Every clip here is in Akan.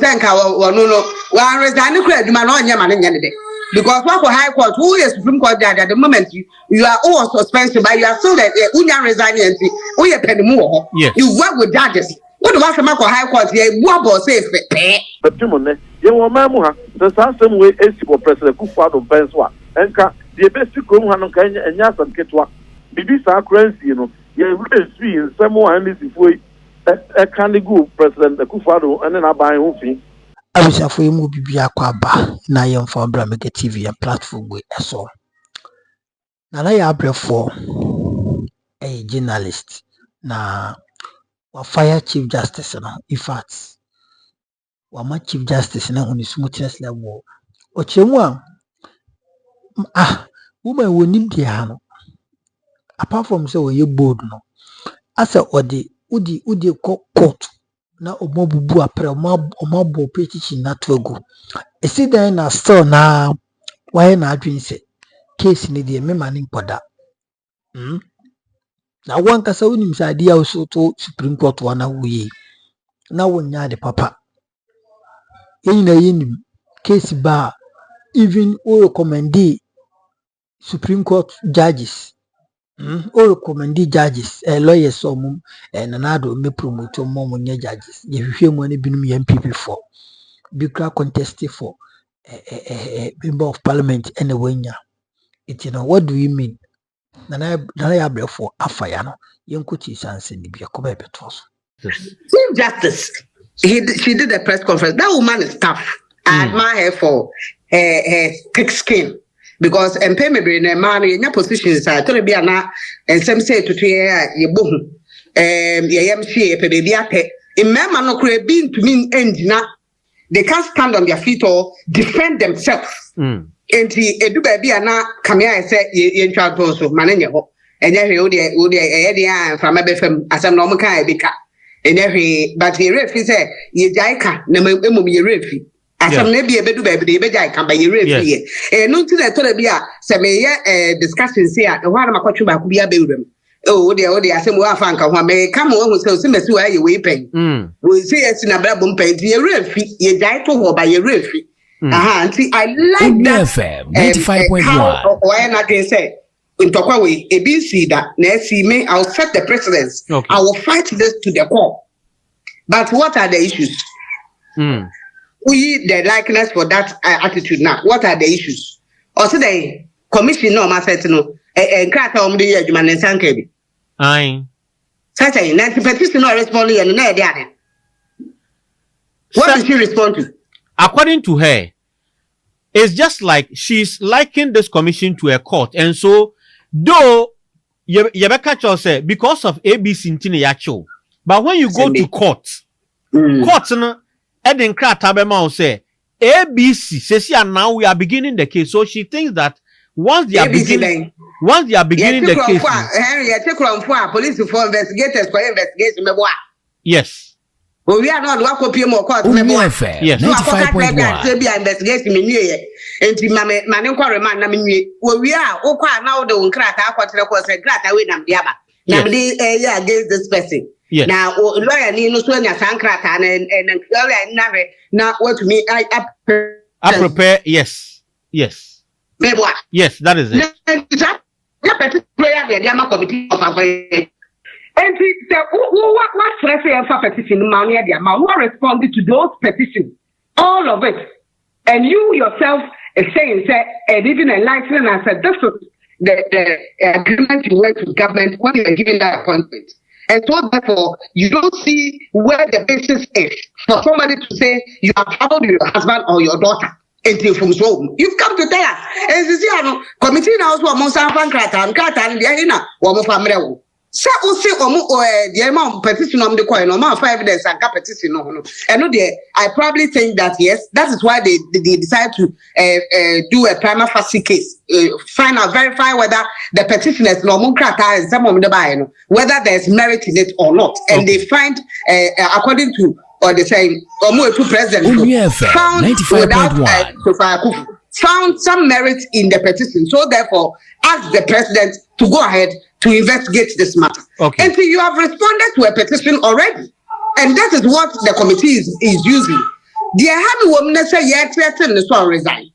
think no one resign credit man on your man because what for high court who is Supreme Court judge at the moment you are all suspension but you are still that union resigning we are penny more. You work with judges. What do I for high court here? What was safe? But Timon, you want Mamuha, the same way as you President Kufado Benswa, and the best room and Yas and Ketwa. Bibi sa currency, you know, you really see in some more and this way a candy good President Kufado and then I buy home. I wish I for you will be a quaba, na young for Bramega TV and platform with us all. Now I have Brefo a journalist na fire Chief Justice in fact my Chief Justice na on the smoothness level. Ochemwa woman will need the hand. Apart from so you bold no. As a odi court na omobubu apre omobo petition na twego. Esi dan na store na why na adwin se case ni de mema ni poda. Na wan kasa wonim sa dia so to Supreme Court wana wuye. Na wonya de papa. Yenim case ba even o recommend Supreme Court judges. Or recommend judges, lawyers or mum, and another may promote more money judges. If you money been MPP for, big contested for a member of parliament anyway. It's what do you mean? Nana Brefo Fire, young Kuchi Sans and be a cover petros. Chief Justice, she did a press conference. That woman is tough. I admire her for her thick skin. Because MP me in a man in your positions are to be ana and some say to ye boom MC baby ate in member no could be to mean end na they can't stand on their feet or defend themselves. And do baby ana come here say ye ntwa so manenye ho enye hwe odi from abefam asam no mo kan ebika enye hwe but ye refi say ye jaika na emum ye refi asam na bia bedu baby de beja kan ba ye refi e no nti na to bia se me ye discussion say a ho na makotwe ba ku bia bewuram odi asem wa fa nka ho me kam wo hu se mesi wa ye we pen we say yes na bra bom pen ye refi ye jai to ho ba ye refi nti I like that FM 95.1 why not can say in Tokwawe ABC that na see me I'll set the precedence. I will fight this to the core. But what are the issues? We the likeness for that attitude now. What are the issues? Also the commission no ma set no krata om de adwuma ne sanka bi. Aye. Say na petition no respond here na e dey. What did she respond to? According to her, it's just like she's liking this commission to a court. And so, though, Yebeka say because of ABC Ntine Yacho, but when you go to court, court, Eden Kratabema say, ABC says, now we are beginning the case. So she thinks that once they are beginning the case. Police for investigators for investigation. Yes. Well, we are not what copy more court. Yes, 95.1. Investigation me and my inquiry man na me. Well, we are now the unkrata krata we nam diaba. Now against this person. Yes. Now lawyer ni no so nya sankrata and lawyer na now what to me I prepare yes. Yes, that is it. Committee of and what prefer for petition money who responded to those petitions, all of it. And you yourself is saying, and even enlightening and said, this is the agreement you went to government when you are giving that appointment. And so therefore, you don't see where the basis is for somebody to say you have traveled with your husband or your daughter until from home. You've come to tell us. And this is committee now so among some krata and the arena or family. So say the amount petition on the coin, no 5 evidence and petition no. And no I probably think that yes, that is why they decide to do a prima facie case, find out, verify whether the petitioners no krata and some of the buy whether there's merit in it or not. And they find according to or they say president found 95.1 found some merit in the petition. So therefore ask the president to go ahead to investigate this matter. Okay. And so you have responded to a petition already. And that is what the committee is using. Dear Hammy woman say, yeah, threaten the swan resign.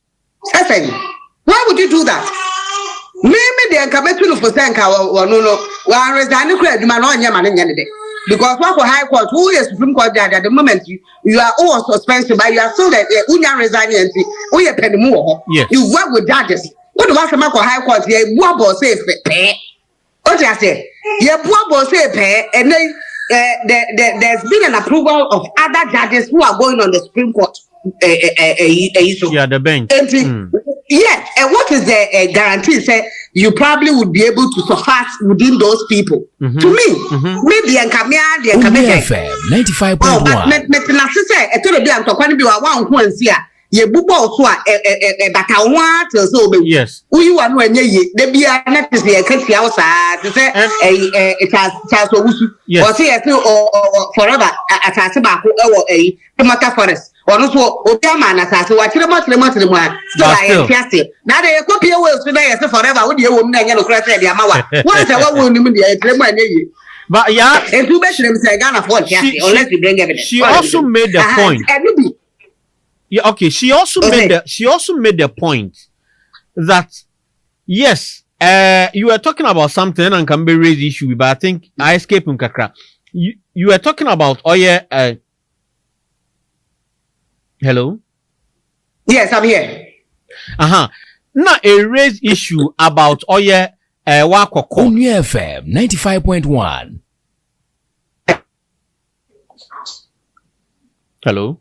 Why would you do that? Maybe they are coming to for Sanka or no, while resigning credit man on your man in the day. Because what for High Court, who is Supreme Court judge at the moment you are all suspension, but you are so that Union resigning, we are penny more. You work with judges. What do I say, High Court? You are safe pay. What do I say? You are safe pay, and then there's been an approval of other judges who are going on the Supreme Court. Yeah, the bench. Yeah, and what is the guarantee? Say you probably would be able to surpass within those people. To me, maybe and Kamia, the FM 95.1. Oh, but Metina say, I told you I'm talking about one who is here. Ye bubo so but I want to so yes. Who you are when ye they be a net is a country outside to say it has or say or forever at a matter forest. Or no, Obiaman as I watch the much the one. Still, I am casting. Now they copy away today as forever. Would you woman and crash at the Amawa? What is a woman in the but yeah, and two bedrooms I can't afford unless you bring evidence. She also made the point. Yeah, okay. She also made the point that yes, you were talking about something and can be raised issue, but I think I escaped Kakra. You were talking about hello? Yes, I'm here. Now a raised issue about Wakoko. On FM 95.1. Hello?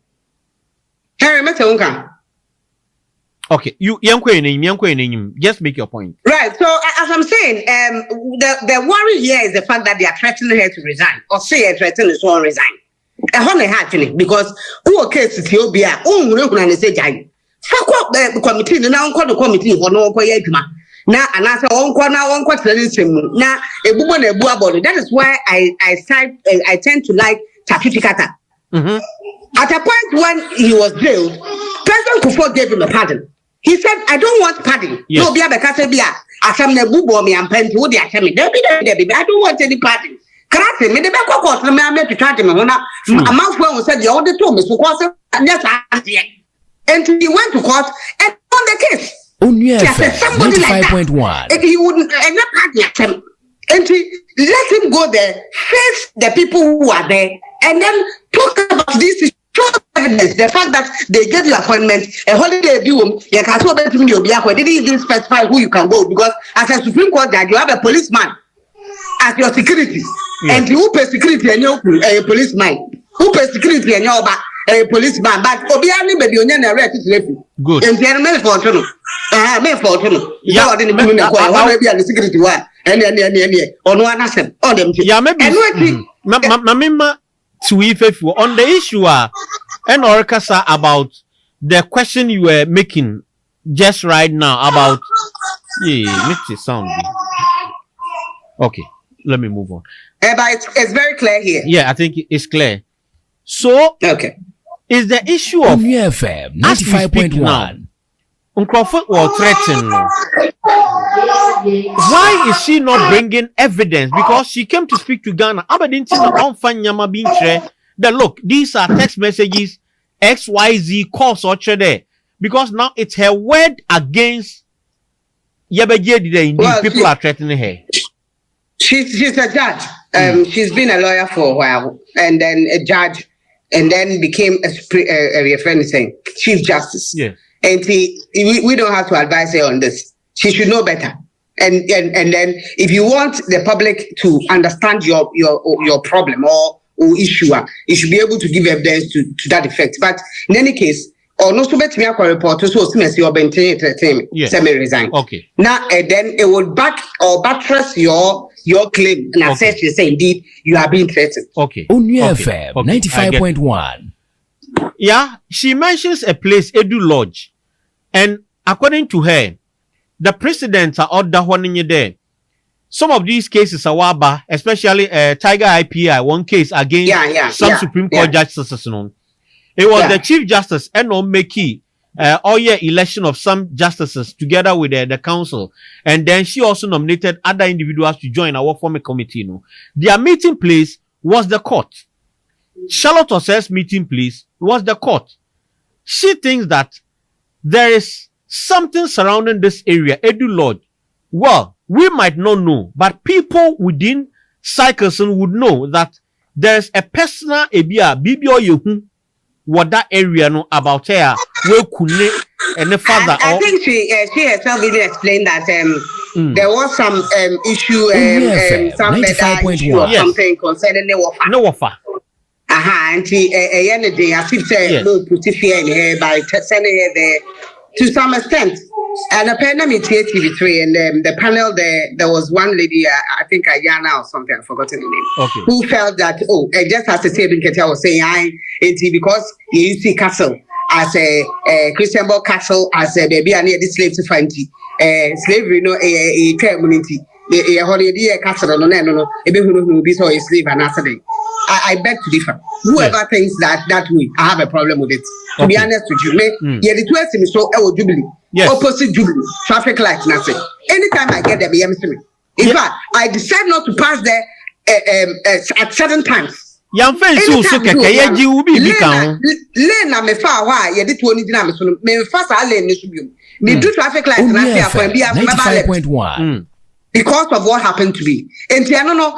Okay, just make your point. Right. So as I'm saying, the worry here is the fact that they are threatening her to resign, or say they're threatening to resign. Happening because who case is Ethiopia? Who say Jai? Fuck up the committee. Now call the committee for no Koyajma. Now and answer one corner now a woman a body. That is why I tend to like Tafitikata. At a point when he was jailed, President Kufuor gave him a pardon. He said, I don't want pardon. Yes. No, I don't want any pardon. Me the back court, me I to try to me. A month when said the order told me, so and he went to court and won the case. On FM 95.1. He wouldn't end and let him go there, face the people who are there, and then talk about this issue. Evidence, the fact that they gave you appointment, a holiday due, you can so better you'll be didn't even specify who you can go because as a Supreme Court judge, you have a policeman as your security. Yeah. And who pays security and you a policeman? Who pays security and you're a policeman? But Obiani be the onion arrest good. And the enemy for Tono. Me for Tono. Yeah, I didn't mean to be a security one. And on one asset. On them. Yeah, maybe. And Mamma on the issue and Orkasa about the question you were making just right now about make it sound. Okay, let me move on. But it's very clear here. Yeah, I think it's clear. So okay, is the issue of FM 95.1. Crawford was threatened. Why is she not bringing evidence? Because she came to speak to Ghana. That look, these are text messages, XYZ calls or there. Because now it's her word against Indeed, people are threatening her. She's a judge. She's been a lawyer for a while, and then a judge, and then became a friend is saying Chief Justice. Yeah. And we don't have to advise her on this. She should know better. And then if you want the public to understand your problem or issue, you should be able to give evidence to that effect. But in any case, or no so bet me a report so see or semi resign. Okay. Now and then it would buttress your claim and assess you say indeed you are being threatened. Okay. On FM 95.1. Yeah, she mentions a place, Edu Lodge. And according to her, the precedents are all that one in there. Some of these cases are waba, especially Tiger IPI, one case against some Supreme Court justices. It was the Chief Justice, Eno Meki, election of some justices together with the council. And then she also nominated other individuals to join our former committee. Their meeting place was the court. Charlotte Ossel's meeting place was the court. she thinks that there is something surrounding this area, Edu Lodge. Well, we might not know, but people within Cycleson would know that there's a personal ebia bibio yehu what that area know about her where kune and the father. I think she herself even explained that there was some issue some better issue or something concerning the wafa. No wafa. And she day as if say no put fear in her by sending her there to some extent. And apparently TV3 and the panel there was one lady, I think Ayana or something, I've forgotten the name, who felt that just as the same Ketia was saying, because you see castle as a Christian Ball castle as a baby and the slave to find slavery a community. A holiday castle no who be so a slave and answer. I beg to differ. Whoever thinks that way, I have a problem with it. To be honest with you, the two estimates so Jubilee. Yes. Opposite Jubilee, traffic lights, nothing. Anytime I get there, in fact, I decide not to pass there at certain times. Young friends, so will be Lena me far why you did 20 dynamics. Me fast I lane me do traffic lights and I say be 95.1 because of what happened to me. And no,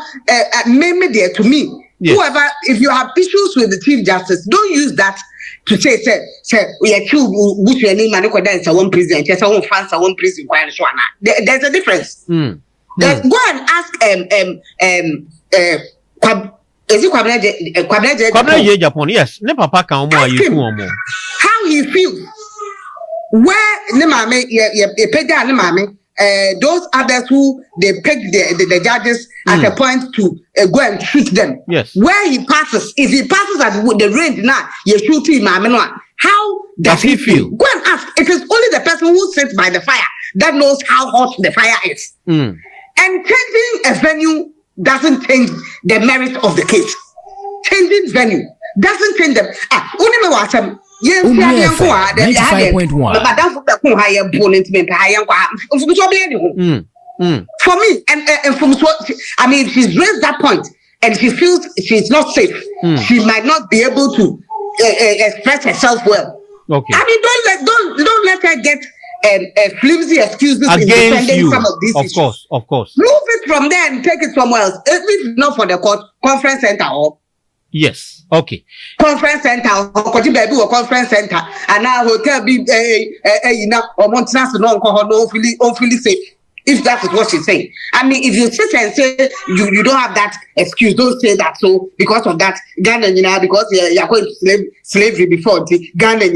maybe there to me. Yes. Whoever, if you have issues with the Chief Justice, don't use that to say we are two which your name and dance one prison, just one fans one prison. There's a difference. Go and ask is it Kwabena Japan? Yes, ne papa can how he feels. Where ne mame ye pega ne mame. Those others who they pick the judges at a point to go and shoot them. Yes. Where he passes, if he passes at the range now, you shoot him. How does he feel? Go and ask. It is only the person who sits by the fire that knows how hot the fire is. And changing a venue doesn't change the merit of the case. Changing venue doesn't change them. Yes, 95.1 for me, and from what I mean, she's raised that point and she feels she's not safe. She might not be able to express herself well. Okay. I mean, don't let her get flimsy excuses against in defending you. Some of these issues. Of course. Move it from there and take it somewhere else. If not for the conference center or. Yes. Okay. Conference center, or conference center, and now hotel be or Montana no feeling safe. If that is what she's saying. I mean, if you sit and say you don't have that excuse, don't say that. So because of that, Ghana, because you're going to slavery before Ghana,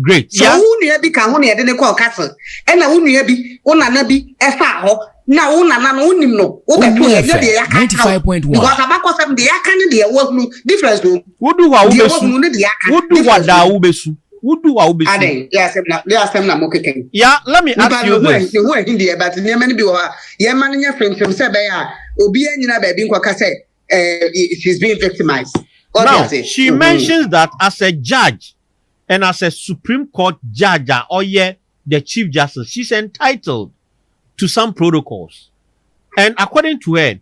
great. So who near be can only at call castle, and I wouldn't be nabi efa now unim no 95.1 because abako some the aka dey work no difference no wodu wa ubesu yes na mo keken yeah let me ask you this who in there but near many be ye man nya frame say be ya obi anyina ba bi nkwaka say she's being victimized. Now she mentions that as a judge and as a Supreme Court judge or the Chief Justice, she's entitled to some protocols. And according to her,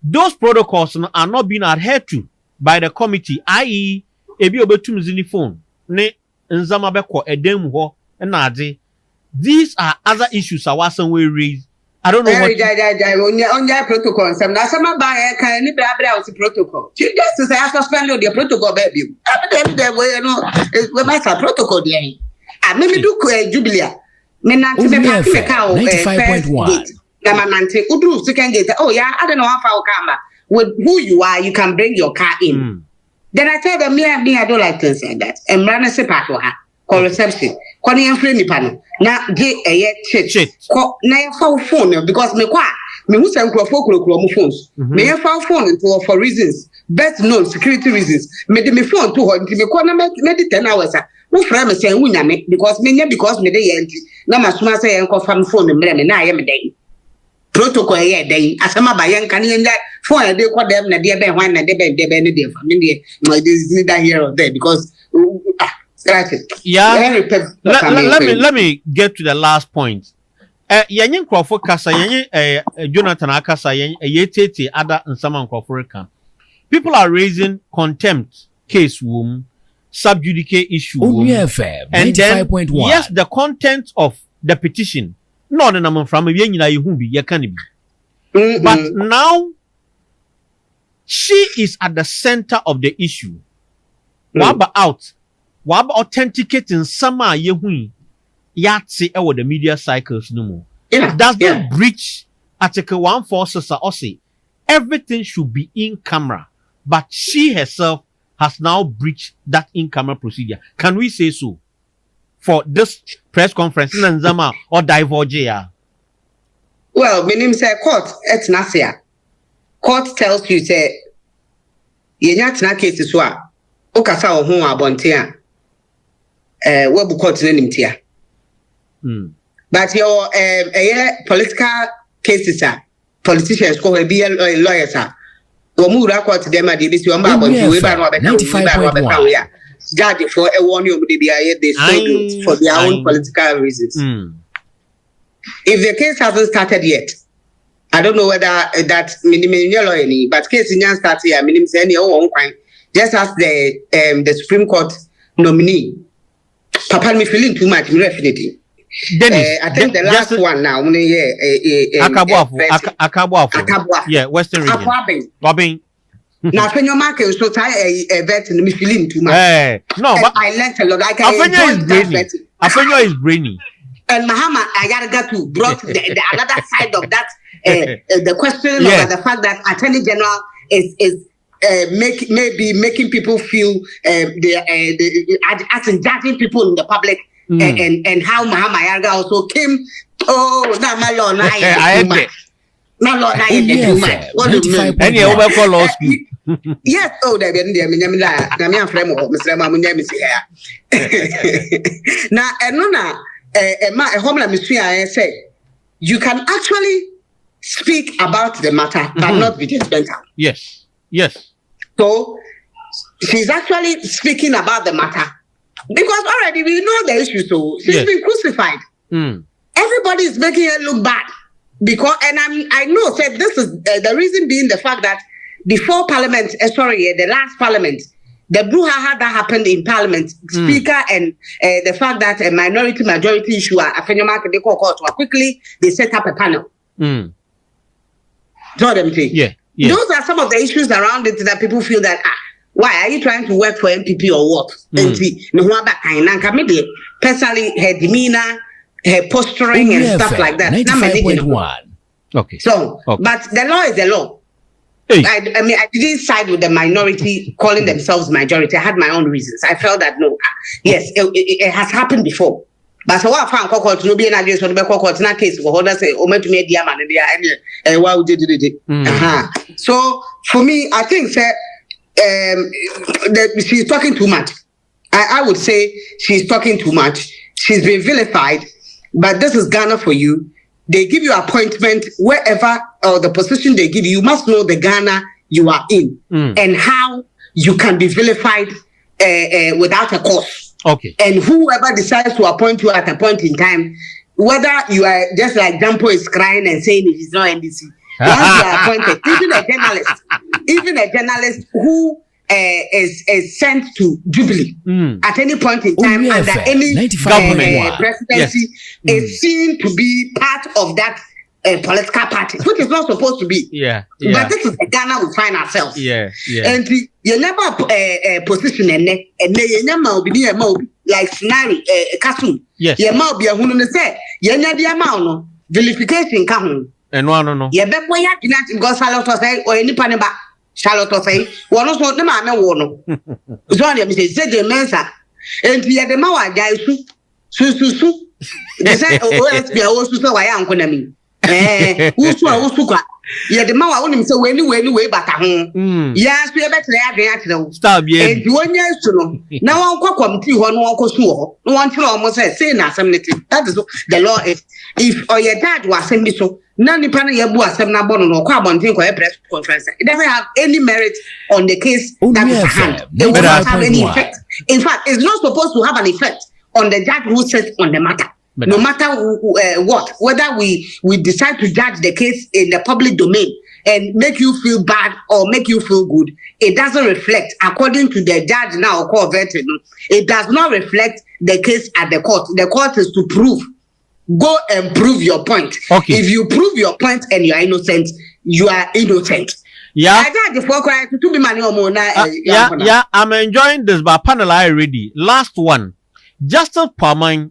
those protocols are not being adhered to by the committee, i.e., ebi obetum zini phone, ne nzama beko edem ho, enade. These are other issues I was somewhere raised. I don't know what. On your protocol, some buy can any protocol. You just say I suspend the protocol, baby. We might have protocol there. I maybe do Jubilee. UBFM 95.1. Second gate. Oh yeah, I don't know how far come with who you are. You can bring your car in. Then I tell them, me, I don't like things like that. And run a separate call reception. Call me and friendly panel. Now get a chit. Call now phone because me who send phones. Me phone for reasons best known security reasons. Me de me phone to her. Me call me 10 hours. Who frame say wunya me because me dey enti na masuma say en ko fam phone me na I am dey protocol here dey asama ba yen kan yen phone dey ko dem na dey be hwan na dey be ne dey fam dey this is neither here or there because scratch it. Yeah, let me get to the last point. Yenyin Crawford kasa yenyin Jonathan akasa yenyin yetete ada nsama Crawford kan people are raising contempt case womb, sub judice issue womb, FM, and then 95.1. yes, the content of the petition. No, no, no, from but now she is at the center of the issue. What about authenticating some yehui yatsi over the media cycles no more? Does that breach Article 146 or say everything should be in camera, but she herself has now breached that in camera procedure? Can we say so for this press conference in Nzama or divulge? Well, my name is court. It's Nasia. Court tells you say you not na case so a okasa wo ho abonte a we bu court na nimtia. But your political cases are politicians go be lawyers are wo mu ra court dem a dey be si o ma abonte we ba no abeka judge for a one you dey be they so for their own political reasons. If the case hasn't started yet, I don't know whether that minimum lawyer, but case in starts here, minimum any just as the Supreme Court nominee. Papa me feeling too much, definitely. I think the last one now, Akabuafu. Yeah, Western region. Robin. Now, when your market so tired, a vet and me feeling too much. No, but I learned a lot. Afenya is brainy. And Mahama Ayaragatu brought the another side of that, the question of the fact that Attorney General is maybe making people feel as in judging people in the public, and how Mahama Ayaraga also came. Oh, now my Lord, my Lord, what do you mean? Any over law school. Yes, oh, they're Namian Fremo, Mr. Mamunyam is here. Now, and a homeland mystery, I say, you can actually speak about the matter, but not be judgmental. Yes, yes. So she's actually speaking about the matter because already we know the issue. So she's been crucified. Everybody is making her look bad because, and I know said this is the reason being the fact that before Parliament, the last Parliament. The brouhaha that happened in Parliament, Speaker, and the fact that a majority issue, quickly they set up a panel. Yeah. Those are some of the issues around it that people feel that why are you trying to work for MPP or what? Personally, her demeanor, her posturing and stuff like that. 95.1. Okay. So, but the law is the law. I mean, I didn't side with the minority calling themselves majority. I had my own reasons. I felt that no, yes, it has happened before. But so what I found court to be an address for the court in that case for others say, "Oh, to me, dear man, and why would you do it?" So for me, I think that she's talking too much. I would say she's talking too much. She's been vilified, but this is Ghana for you. They give you appointment wherever or the position they give you. You must know the Ghana you are in and how you can be vilified without a cause. Okay. And whoever decides to appoint you at a point in time, whether you are just like Jampo is crying and saying it is not NDC. Once you are appointed, even a journalist who is sent to Jubilee at any point in time under any presidency is seen to be part of that political party, which is not supposed to be. But this is the Ghana we find ourselves. And you never position like scenario cartoon. You might be a who say you the amount vilification come. And no. You better go salute or say or any paneba. Charlotte say, one of the man won. Johnny, Mrs. J. Mensa, and the other Mawa guy, Su. They say, oh, let's be also so I am going to me. Who's yeah, the Mawa only so anyway, but yes, we are better there. Stop, yeah. And you want years to know. Now, Uncle come to one no one to almost say, that is the law is. If or your dad was saying so, none of the Semna Bono or Quabon for a press conference. It doesn't have any merit on the case that is at hand. It will not have any effect. In fact, it's not supposed to have an effect on the judge who sits on the matter. No matter what, whether we decide to judge the case in the public domain and make you feel bad or make you feel good, it doesn't reflect, according to the judge now, court verdict, it does not reflect the case at the court. The court is to prove. Go and prove your point. Okay. If you prove your point and you are innocent, you are innocent. Yeah. Yeah, I'm enjoying this, but panel I ready. Last one. Justice Palmine,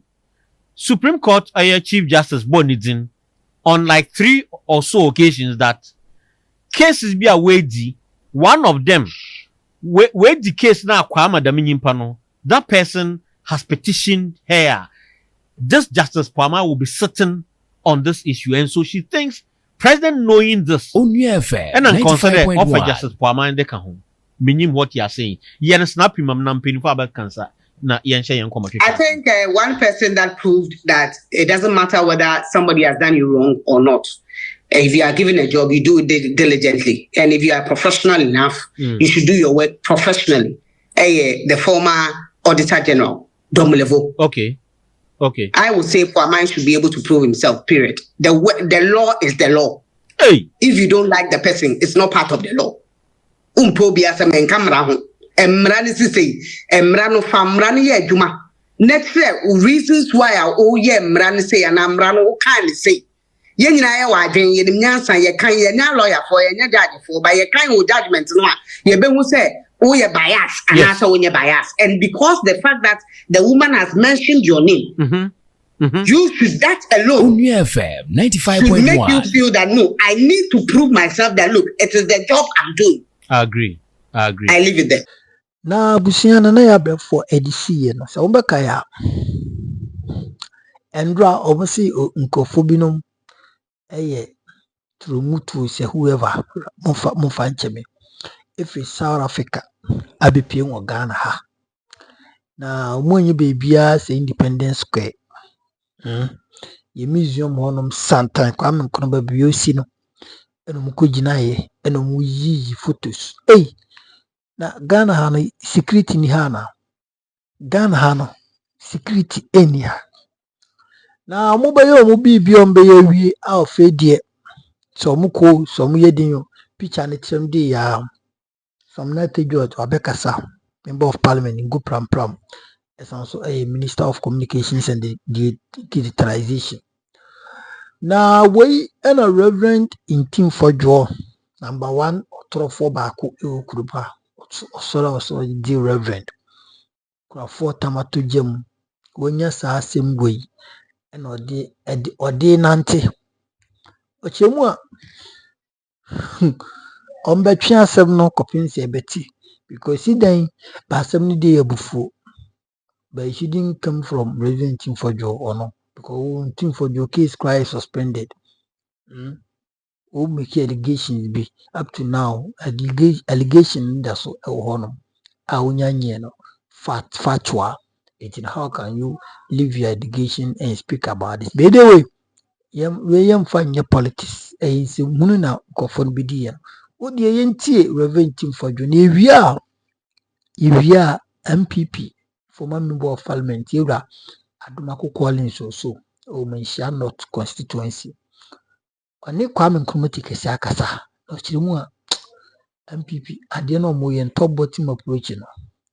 Supreme Court Chief Justice Bonidin, on like 3 or so occasions that cases be away. One of them, where the case now kwama the panel, that person has petitioned her. This Justice Palmer will be certain on this issue, and so she thinks President knowing this, and then consider offer Justice Palmer and they can home. Meaning what you are saying. You snap him about cancer. I think one person that proved that it doesn't matter whether somebody has done you wrong or not. If you are given a job, you do it diligently, and if you are professional enough, you should do your work professionally. The former Auditor General, Domlevo. Okay. I would say Kwame should be able to prove himself, period. The law is the law. Hey. If you don't like the person, it's not part of the law. Next reasons why I say and Amrano can say. Yen I yen Yansan, ye can ye now lawyer for ye judge for by a kind of judgment. Ye be say, oh, you're biased, and also when you're biased. And because the fact that the woman has mentioned your name, you should, that alone, FM 95.1 should make you feel that no, I need to prove myself that look, it is the job I'm doing. I agree. I leave it there. Na busiana na ya Brefo edisi no. Sa umbeka ya Endra obviously nkofo binom eye trumutu se whoever mufa ncheme. If it's South Africa, abipie wo Ghana ha. Na umonye bebia se Independence Square. Ye museum honom Santan kwa menkono baby osi no. Eno mukojina ye, eno muyi photos. Hey, na Ghana ha no security ni ha na. Ghana ha no security eni ha. Na omubaye omubibi ombaye wi a ofedie. So muko so muyedin yo picture ne trem de ya. Some United George Wabekasa, Member of Parliament in Go Pram Pram, is also a Minister of Communications and Digitalization. Now, we and a Reverend in Team for Jaw, number 1 or 4 Baku Krupa, or so the Reverend. 4 Tamato Gem, when you saw same way, and or de Nante. Ochemwa. Ombetwe asem no kopinse beti because he then basem ni dey abufu, but it shouldn't come from Reverend Team for Joe or no, because Team for Joe case cry suspended. Who make allegations be up to now allegation that's so honor awunyanye no factual. How can you leave your allegation and speak about it? By the way, yam find your politics is mununa kofon bidia. What the yentie Reverend Team for John Evia MPP former member of Parliament Yura Adumako calling so mention not constituency. Oni Kwame Nkrumah kesi akasa no chirimu MPP adeno mo yen top bottom approach no.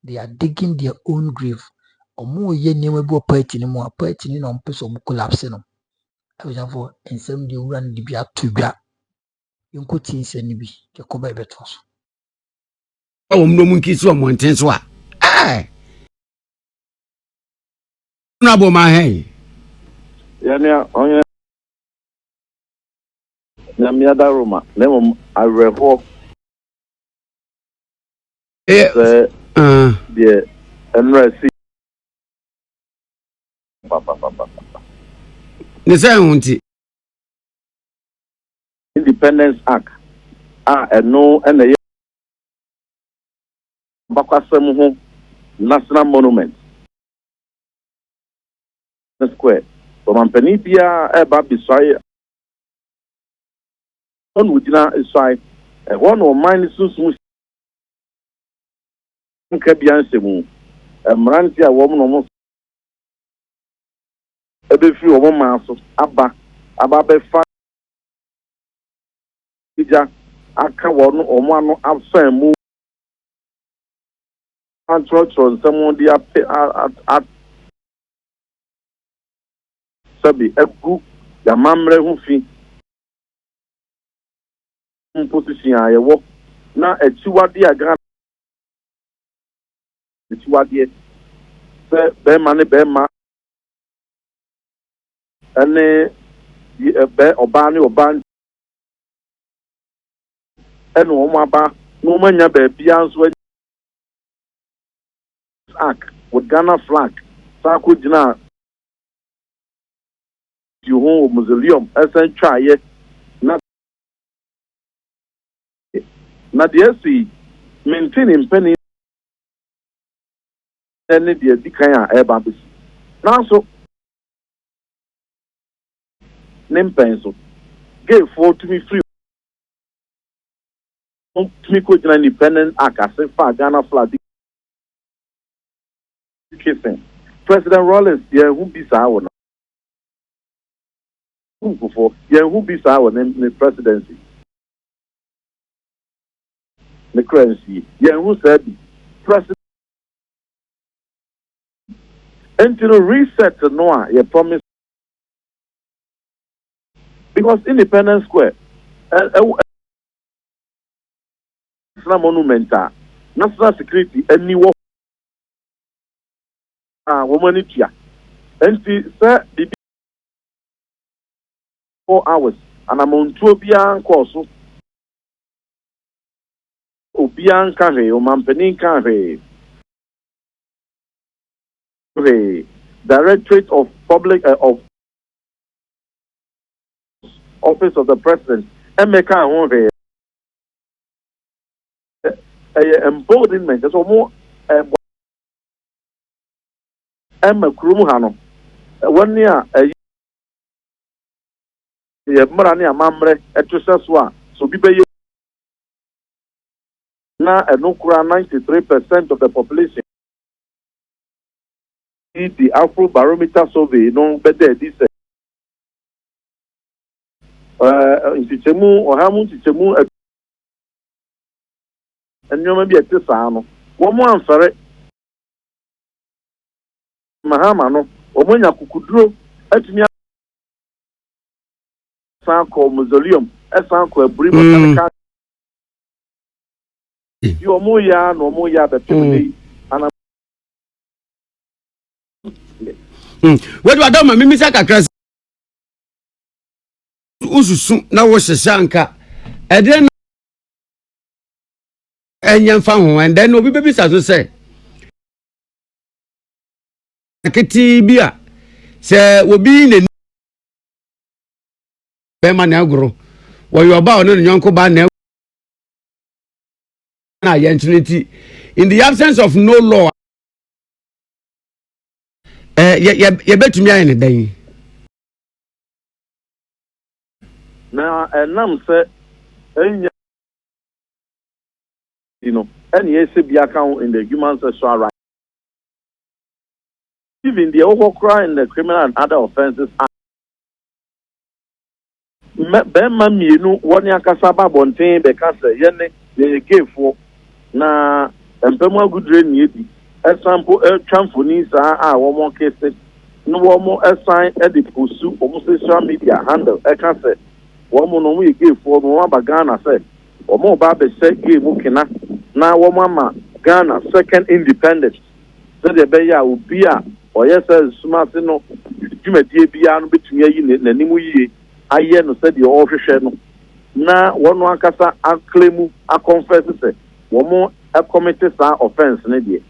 They are digging their own grave. Omo ye nneema bi party ni mo party ni no mpeso mo collapse no. Abijafo ensem de wura ndi bia todwa. Yonko tinse ni bi ke koba ebeto so. Omno munkisi omonten so a. Na bo ma hen. Ya onye na miada Roma, lemo areho. The NRC. Ne say hunti. Independence Act. No and Bakwasem National Monument. The square. So Mampenibia eba beside on wudina isai one or mine susu nkabiansemu mranti a wo no mo ebefi wo ma so aba be fa ija aka wɔn ɔmo ano afa mu antrɔtrɔ nsɛm de apɛ sabi egu yamamrɛ ho fi position a yɛwɔ na akyiwade a Ghana akyiwadeɛ sɛ bɛrima ne bɛrima ɛne ɔbaa ne ɔbaa ɛne wɔn aba na wɔn anya baabia nso act with Ghana flag saa ko gyina ho mausoleum ɛsɛn twaayɛ na deɛ si maintain mpɛni ɛne deɛ di kan a ɛba bɛsi nanso ne mpɛn so gayfoɔ tumi free tumi ko gyina independent act ase fa Ghana flag kissing President Rollins yɛn ho bi saa wɔ yɛn ho bi saa wɔ ne presidency ne currency yɛn ho saa bi president until reset no a yɛ promise because Independence Square national monument a national security ani wɔ wɔn ani tua nti sɛ bibi 4 hours anamontuo biara nkɔɔ so obiara nka hwee ɔmampanin nka hwee Directorate of Public of Office of the President emeka ho hwee emboldenment so mo kurom ha no wɔn a yɛ mmara ne amammerɛ ɛto sɛ so a so bi bɛyɛ na ɛno kura 93% of the population the Afro Barometer survey no bɛda adi sɛ ntikyɛmu ɔha mu ntikyɛmu nneɛma bi ɛte saa no wɔn mo amfɛre mahama no wɔn anya kukuduro atumi sanko mausoleum sanko aburi mechanical yo mo ya no mo ya be pemle ana we do adama mimi saka kras ususu na wo hyehanka eden enye mfa ho and then obi bebisa so say akiti bia se obi ne bema na agro wo yo ba ono nyonko ba na identity in the absence of no law ye betumi ayi ne dan na enam se enya any ACB account in the human sexual rights even the overcry in the criminal and other offenses bema mienu woni akasa ba bonten be kasa yene ye gayfo na empemu agudre ni ebi example chamfoni sa a wo mo kese no wo mo assign e de pursue o social media handle e kasa wo mo no mo ye gayfo no wa ba Ghana say wo mo ba be say gay mo kina na wo mo ama Ghana second independence so de be ya obi a oyese smart no dwumadie bia no betumi ayi nanimu yie aye no said the official no na wono akasa aclaim a confess say womo a committee sa offense ne de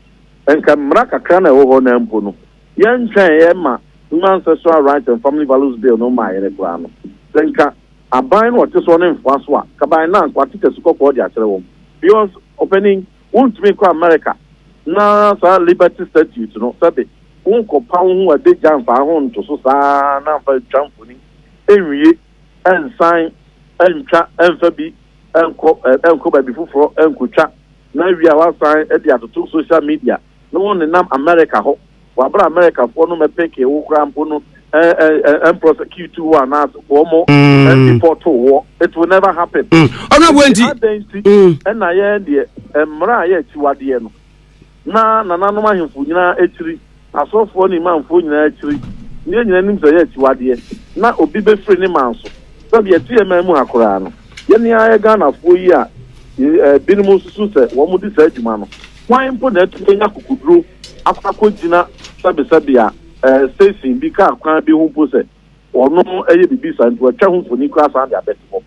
enka mra kakra na wo na mpo no yen twen ye ma human sexual rights and family values bill no ma yere kra no enka aban no te so ne mfa so a kaban na kwati kesukọ de akere wo because opening won't make America na sa liberty statute no sabe wonko pa ho ade jamfa ho nto so sa na fa chamfoni enwie ensan entwa enfa bi enko ba bi fufuro enkotwa na wi a wasan e de atoto social media no won nam America ho wabra America fo no mepeke wo kra mpo no and prosecute one as formal and report to war. It will never happen. I'm not going to. And I end the Mraya Chiwadiano. Na no him funyina etiri asofo ni man funyina etiri ne nyanim so ye Chiwadie na obi be free ni man so so be tie man mu akora no ye ne aye Ghana fo yi a binum susu se wo mu di sa adwuma no wan mpo na etu nya kokuduro akwa gina sabe a station bi ka kwan bi hu po se ono eye bibi sa nto atwa hu fo ni kra sa dia betimo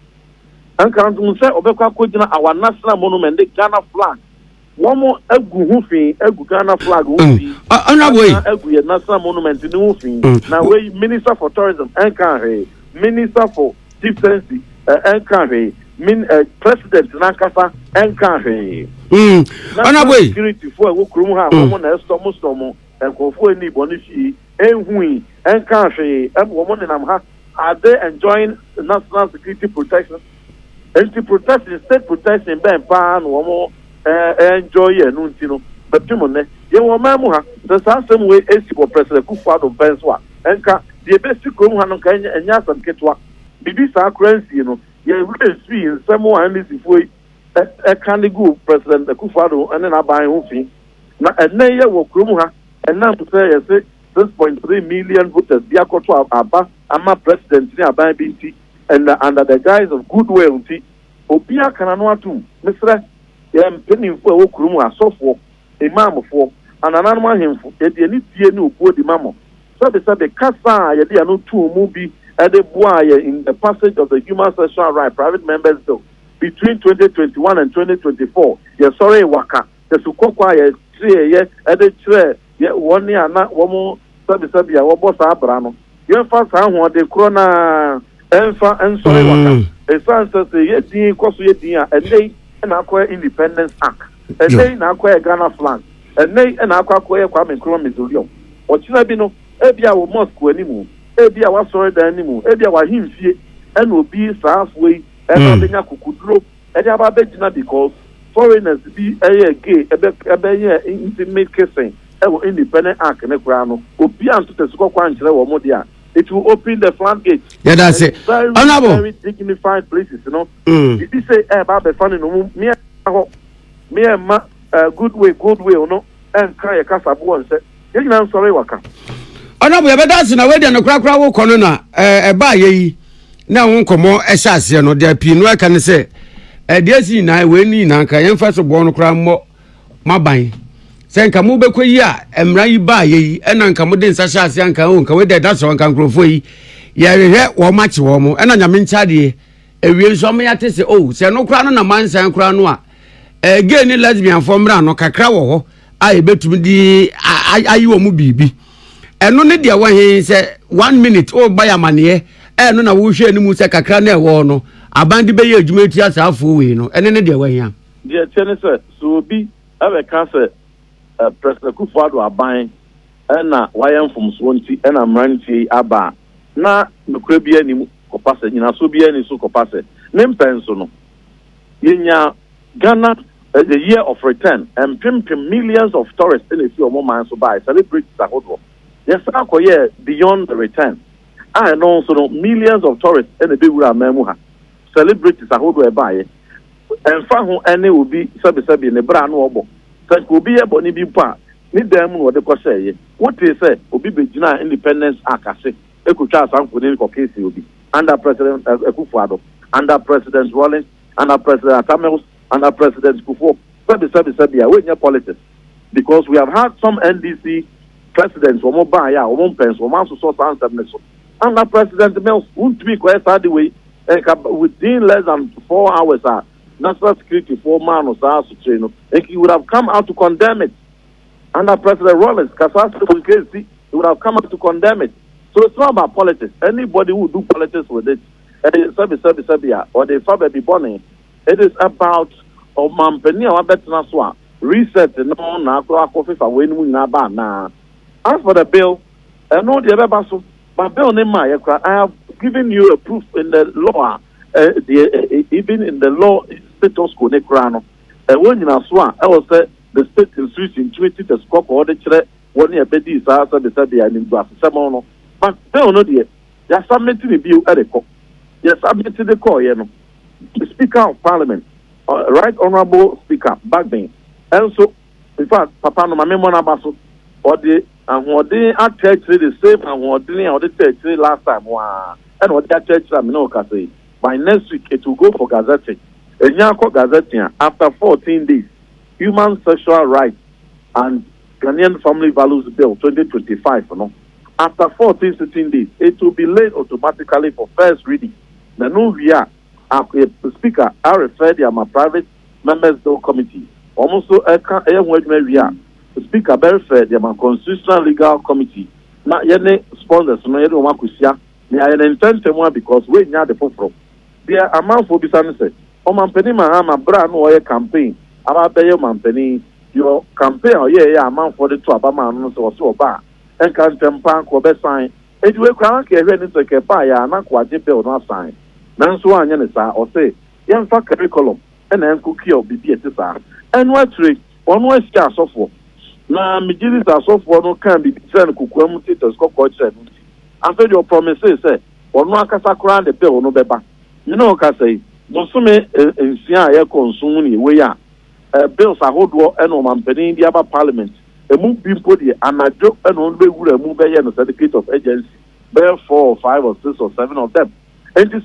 an kan dum se obekwa gina our national monument the Ghana flag One egu hufi egu Ghana flag hufi. Egu ye national monument ni hufi. Na we Minister for Tourism enkanre, Minister for Defense enkanre, President Nakasa enkanre. Honorable security for wo krum ha wo na storm enkofo eni bonifi enhui enkanre wo mo nam ha are they enjoying national security protection? Anti-protection, state protection ben pa no mo enjoy no ntino but timone ye wo mamu ha the same way esi for president Kufuor Bensoa enka the best krom ha no kan enya sam ketwa bibi sa currency no ye really see in some one this foi can go president Kufuor and na ban ho fi na enne ye wo krom ha enna to say yes 6.3 million voters bi akoto aba ama president ni aban binti and under the guise of goodwill nti obi aka no atum misra penny for Okrum asofo imamfo anananu ahemfo e de ni tie ni obuo di mamo so the kasa ye de anu tu mu bi e de boa ye in the passage of the Human Sexual Right Private Members Bill between 2021 and 2024 ye sorry waka the sukokwa ye tire ye e de tire ye woni ana wo mo so ya wo boss abra no ye fa sa ho de krona enfa ensorry waka e sanse ye din koso ye din a enei and acquire Independence Act. And they acquire Ghana flag. And they acquire Kwame Nkrumah Mausoleum. Or Chinabino, Ebia will Moscow anymore. Ebia was sorry anymore. Ebia was him see and will be halfway and Abenya Kukudro. And Ababejina because foreigners be a gay, a intimate kissing. Independent Act and a crown. Opian to the Scotland or Modia. It will open the floodgates. Yeah, that's it. Very, very dignified places, you know. If you say, about the funny, me and ma good way, you know, and cry a casabu and say, I'm sorry, Waka. Honorable, but that's in a way, and a crack row corner, a buy ye. Now, won't come more assassin or their pin. Where can I say? Dear Zina, I win in Anka, and first of born cram more my buying. Senka mube kwa ya emrai ba ye enanka muden sasha sianka onka we de that's on kan krofo yi ya hwehwe wo machi wo mo ena nyame nchade ewie nso me yate se oh se no kra no na mansan kra no a gay ni lesbian fo mra no kakra wo ho a ebetumi di ayi wo mu bibi eno ne de wo he se 1 minute o ba ya mane eno na wo hwe ni mu se kakra na e wo no abandi be ye adwuma ti asafo we no ene ne de wo he am de tiene se so bi ave cancer President Kufuor aban na wayan from Swanti na mranti aba na nokre bia ni kopase nyina so bia ni so kopase ne mpenso no yenya Ghana the year of return and millions of tourists in a few moments so by celebrate Sahodo yes akoye beyond the return and also no millions of tourists in the bewura memu ha celebrate Sahodo e bae emfa ho ene obi sabe ne bra no obo obi eboni bi pa ni dem no de ko say what is say obi begina Independence Act ase ekutwa asanfo ni ko case obi under President Kufuor under President Rawlings under President Atamels under President Kufuor sabi we nya politics because we have had some NDC presidents or mobile ya or one pens or man so answer under President Mills won't be quite sad the way within less than 4 hours national security for man or South and he would have come out to condemn it. Under President Rawlings, he would have come out to condemn it. So it's not about politics. Anybody who do politics with it, or the Fabi Bonnie, it is about reset as for the bill, I know the other but bill I have given you a proof in the law. Even in the law status quo nekrano when you so I will say the state institution 20 the scope or the chre one year bedi sa the said the anim do asemo no But bill no dear. You submitted the bill at the court. You submitted the call, you know. The Speaker of Parliament, Right Honorable Speaker, back then. And so, in fact, Papa no my memory baso or the and what they are the same and what they are the last time. And what that church I know can say by next week it will go for gazetting. And Yanko gazetting after 14 days, Human Sexual Rights and Ghanaian Family Values Bill 2025, you know. After 14, 16 days, it will be laid automatically for first reading. The new year, the Speaker, I refer to my private members' bill committee. Almost the Speaker, I refer to my constitutional legal committee. Not yet sponsors, no yet one kusia. They are an intention because we know the problem. There are amount for business. Mampeni mahama brand no campaign. About the mampeni your campaign or amount for the two abama so bar. And can tempan ko be sign. It will crown ke hwe ni se ke pa ya na kwa je bill no sign. Nanso anya ne sa o say yen fa curriculum and en ku ki obibi eti sa. En what trick on wa sia asofo. Na mi jiri asofo no kan bi sen kukuam titus ko ko che no. After your promises say onu akasa kra the bill no beba. You know ka say no so me ensia ya consume ni we ya. Bills ahodo en o mampeni di aba parliament. A move people the anajo and only would move a certificate of agency. There 4 or 5 or 6 or 7 of them. And this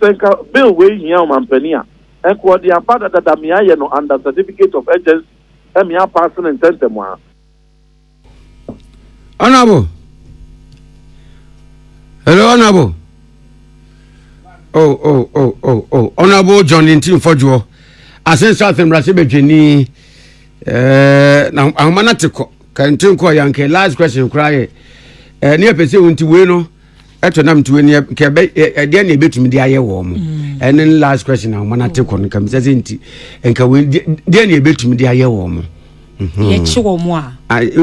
bill way here Mampenia. And what the father that Mia no under certificate of agency and Mia passing and sent them one. Honorable. Hello, Honorable. Oh. Honorable John Linton Fojo. I sent something Rasibe Jenny. Now I'm not to kantin ko yanke last question cry ne pese wonti we no eto nam to ne ke be de na betumi de aye wo mo and last question na mo na te ko nkam se nti enka we de na betumi de aye wo mo ye chi wo mo a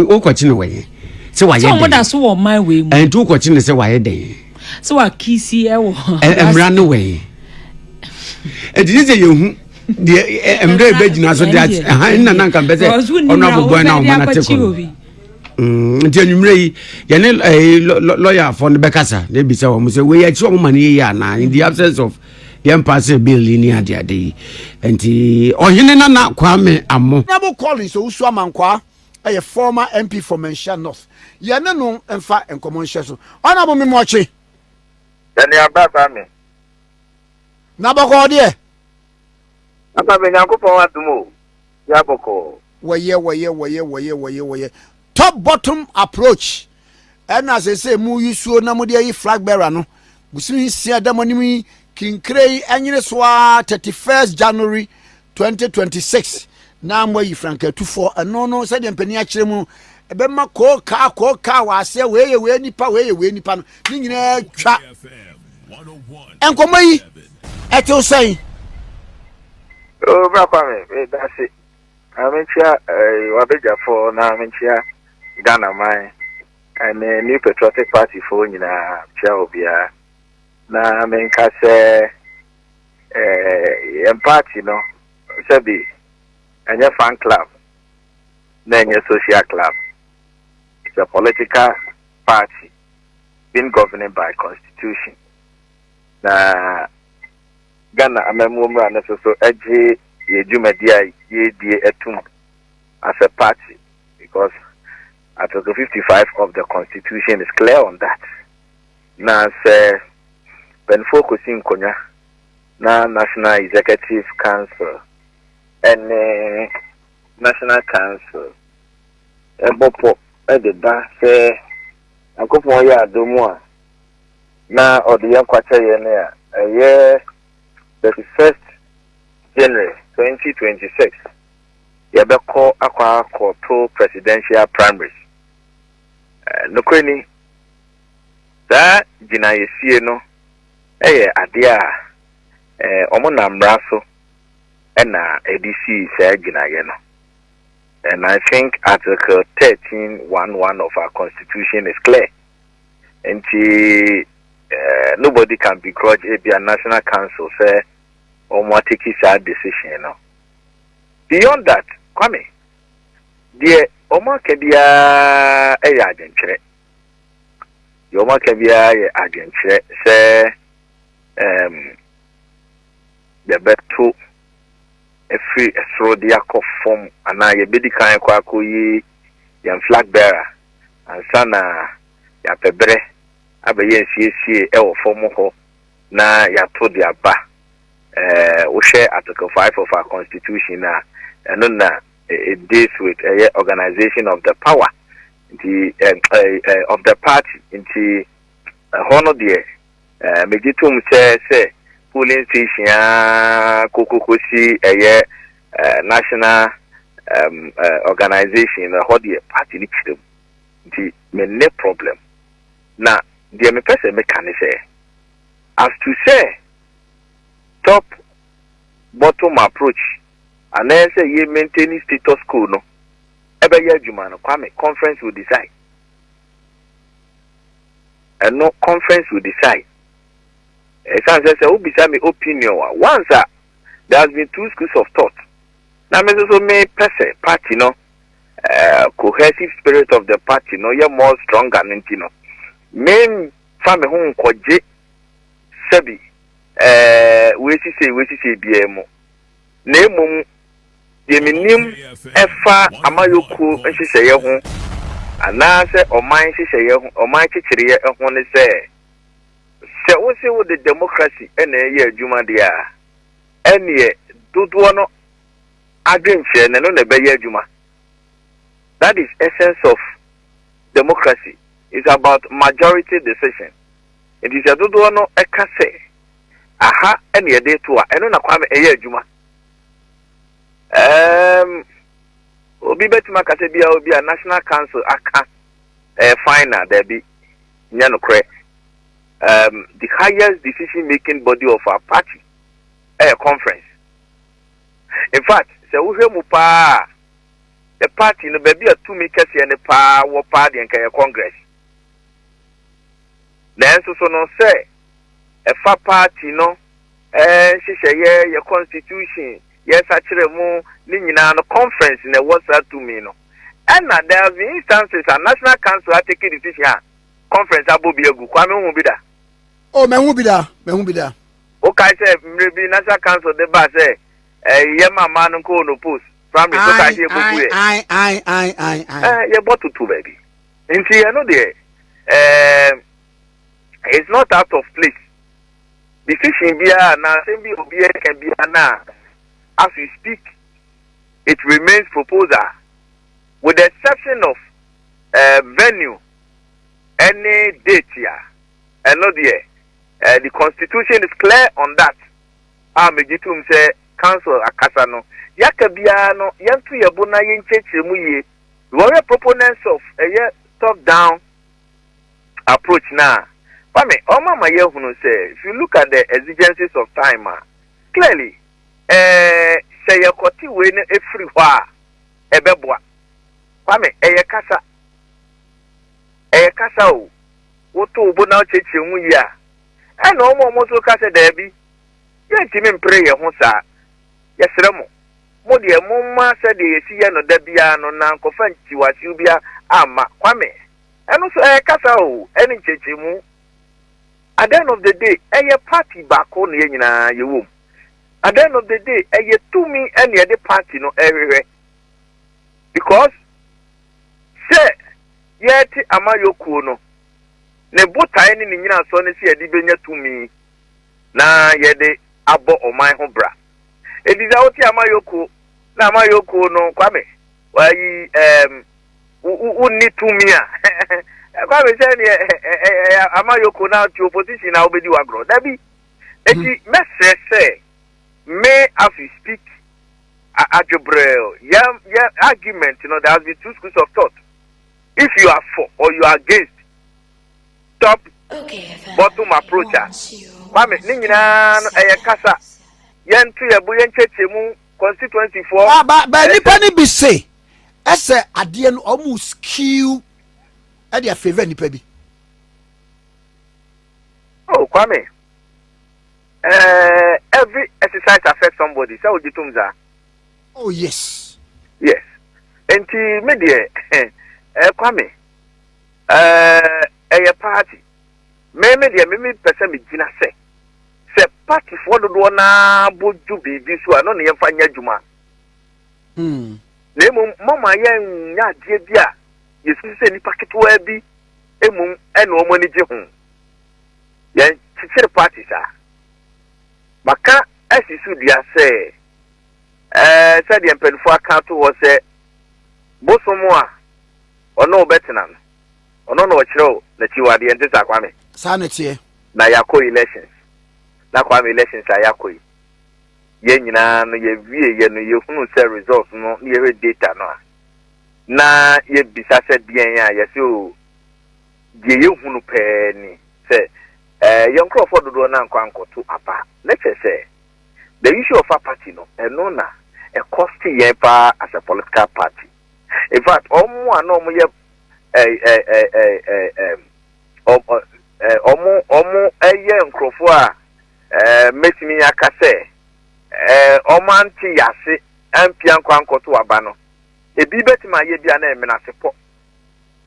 o ko chi ne we se wa ye so mo da so wo my we mo en tu ko chi ne se wa ye de so wa kisi e wo emra no we e di se ye hu de emre be gina so de na na kan be se honorable boy na o mana te ko nti anwumre yi ye ne lawyer for the bekasa de bi se wo say we ya chi wo mani ya na in the absence of the pass bill ni ade nti ohene na kwame amo Honorable Collins Owusu Amankwa a former MP from Mensha North ye ne no emfa enkomo nhye so Honorable me mo chi yani ababa me na bako de Aba be Nyankopon adumo ya boko Waye. Top bottom approach. And as I say, mu yusuo na mu de yi flag bearer no. Busumi sia da monimi kinkrei anyere soa 31st January 2026. Na mo yi franka 24 no say dem pani a kire mu ebe ma ko ka wa se we nipa no. Ni nyina twa. Enkomo yi eto say o bra kwa me that's it amenchia wabeja for na amenchia Ghana mai and new patriotic party for nyina chia obia na menka se party no sebi anya fan club na anya social club. It's a political party being governed by constitution na Ghana amemumra na so eje yejumadia yedie etum as a party because Article 55 of the constitution is clear on that. Na say when focusing konya na National Executive Council and National Council ebopo ededa say akopon ya adomu a na odiye kwache ye ne a 31st January 2026 yabeko akwa to presidential primaries nokweni da jina yesie no ade a omona mraso na ADC say jina ye no. And I think Article 13(1)(1) of our constitution is clear. And nobody can begrudge a national council say or more take his decision, you know. Beyond that, Kwame, the Oma Kedia Ayadentre. Yoma Kabia again say the betu a free Srodiako form and I bidi kind kwaku yan flag bearer and sana ya pebre abaye CC e form ho na ya to dia ba we share Article 5 of our Constitution na and na it deals with organization of the power of the party into honor there mejitum say polling station kokokosi national organization hold the party lichidum the me problem na the me person me can say as to say top bottom approach and then say you maintain status quo no ebe ye adwuma no kwame conference will decide and no conference will decide it sounds say who be me opinion once there has been two schools of thought now me so me person party no cohesive spirit of the party no you more stronger than you know main family home koje sebi we see biemo name Yeminim efa amayoku nhihye ho anase oman nhihye ho oman chichire ho ne se wo se wo the democracy ena ye adwuma de a ene dodo no adwenche ne no na be ye adwuma. That is essence of democracy. It's about majority decision. It is a dodo no eka se aha ene de to a eno na kwame ye adwuma. Obi betima kase bia obi a national council aka final there be nyanokre the highest decision making body of our party conference. In fact se wo hwemu pa the party no be a two makers here ne pa wo party en kan congress nanso so no say fa party no hyehyeye your constitution. Yes, actually, more Nina conference in the WhatsApp to me. No, and there have been instances a national council are taking decision. Conference Abu Biagu, Kwame Mubida. Oh, Mehubida, Mehubida. Okay, say maybe national council the bar say, Yama man no post. Family, you bought two baby. And see, I know there. It's not out of place. Decision be now, same be Obia can be now. As we speak, it remains proposal, with the exception of venue, any date here, and not there. The constitution is clear on that. Megitum say council akasano. Yakabiano, yantu yabuna yencheche muye. We are proponents of a top-down approach now. But me, Oma Mayehunu say, if you look at the exigencies of time, clearly. Say a koti win every wa ebeboa. Kwame kasa o woto obo na cheche mu ya e na omo so kasa da bi ye ntimi mpre ye ho sa ye sere mo de mo ma se de yesi ye no da bia no na nkofa ntiwasi bia ama kwame eno so kasa o eni cheche mu at the end of the day party back on ye nyina ye wom. At the end of the day, to me any other party no everywhere. Because say yet amayoku no ne bota any nyina so ne se edi benya to me na yede abo o my ho bra. E di za oti amayoku na amayoku no kwame wayi unni to me a kwame say ne amayoku na to opposition na obedi wagro. Dabi eti message say may as we speak argument, there has been two schools of thought. If you are for or you are against top bottom approacher, Mame, Nina Kasa, Yantu Yabuyan Chechemu, constituency for but Nipani be say, as a adian almost kill at their favor, Nipebi. Oh, Kwame. Every exercise affects somebody. So the tumza. Oh yes. Yes. And media Kwame. a party. Meme de meme person me gina se party for do na boju bibi so ano ne yemfa nya dwuma. Nemu mama yen nya de bia yesu se nipa ketwa bi emum ene omo ni je ho. Yen chichire party sa. Maka asisu dia se said the empenfo account was a bosomoa ono betina ono no chiro na chiwade ente sakwame sanity na yako elections na kwame elections ayako ye nyina no ye wie ye no ye hunu se results no ye data no na ye bisa se bien ya ye se o die ye hunu pe ni se yonkro for dodo na nkwankoto apa na say the issue of a party no na a cost yepa as a political party. In fact, omo eye nkrofo a metimi akase omo anti yase ampia nkwankoto aba no ebi betima ye bia na emena sepo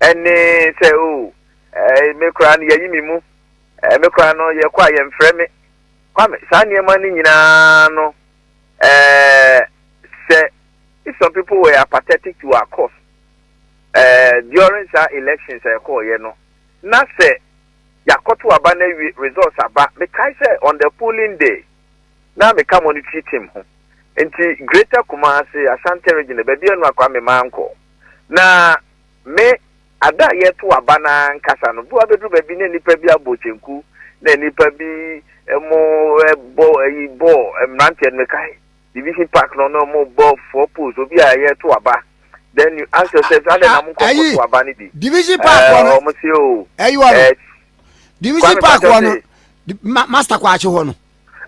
ene se o mekra no yayi mimu mekra no ye kwa ye mfreme kwame sa niema ni nyina no say some people were apathetic to our cause during our elections you know na say yakoto abana results aba me kai say on the polling day na me come on treat him enti greater Kumasi Ashanti region be anu akwa me manko na me ada yeto abana nkasa no do abedu be bi ne nipa bi abochenku na nipa bi bo mrante me kai division park no more ball 4 pools obi aye to aba then you ask yourself how na mo ko to aba ni bi division park one division park one master kwa ache ho no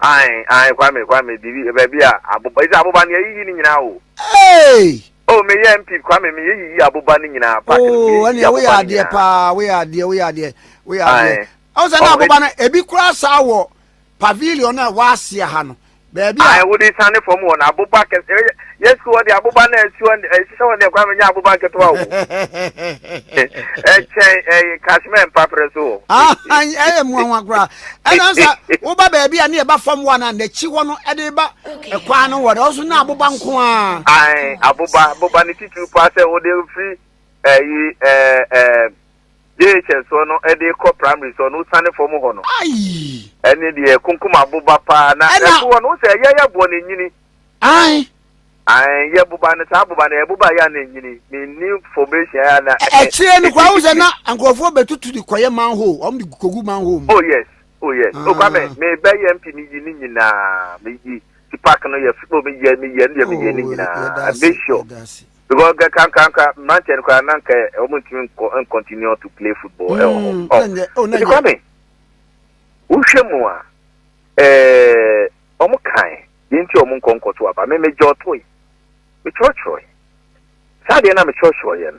ai kwame divi baby abuba is abuba ni yi ni nyina o me MP kwame me yi abuba ni nyina park we are there pa we are there o say na abuba na ebi kura sa wo pavilion na wa asia ha no baby I would stand from one abuba yes ko the abuba na esu so na kwame nya abuba ketwa o Kashman papreso muanwa gra anansa wo ba baby ani e ba fam one na chi wo no e de ba kwa no wo de so na abuba nko a abuba ni titu pa se wo de free Judicial so no ede ko primary so no sane for mo ho no ene de kunkuma abuba pa na so no se ya bo ne nyini ya buba ne sa buba ne buba ya ne nyini me new formation ya na chie ni kwa uze na ankofo betutu di koye manhole om di kogu manhole oh yes o kwa me be MP ni nyina me yi ti park no ya fibo me ye ni nyina be sure because can Manchester kwa nanka omuntimi continue to play football kwa me uhwemu a omukan yenti omunkonkoto aba me jotoy me chochoy sade na me chochoy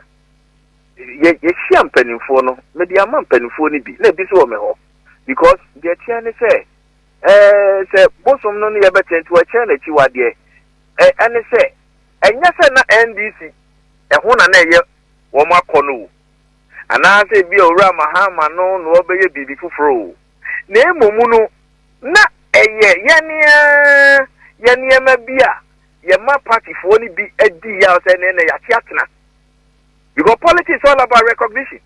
ye hia mpanimfo no me dia ma mpanimfo ni bi na bi so me ho because the tia ne say bosom no ye betentu a che na chi wade ene say enya se na NDC eho na ye wo makono ana se bi owura mahama no no obeye bibi fufuro na emomu no na yenia mabia ye ma party for ni bi edi ya se na ya tiatna because politics is all about recognition.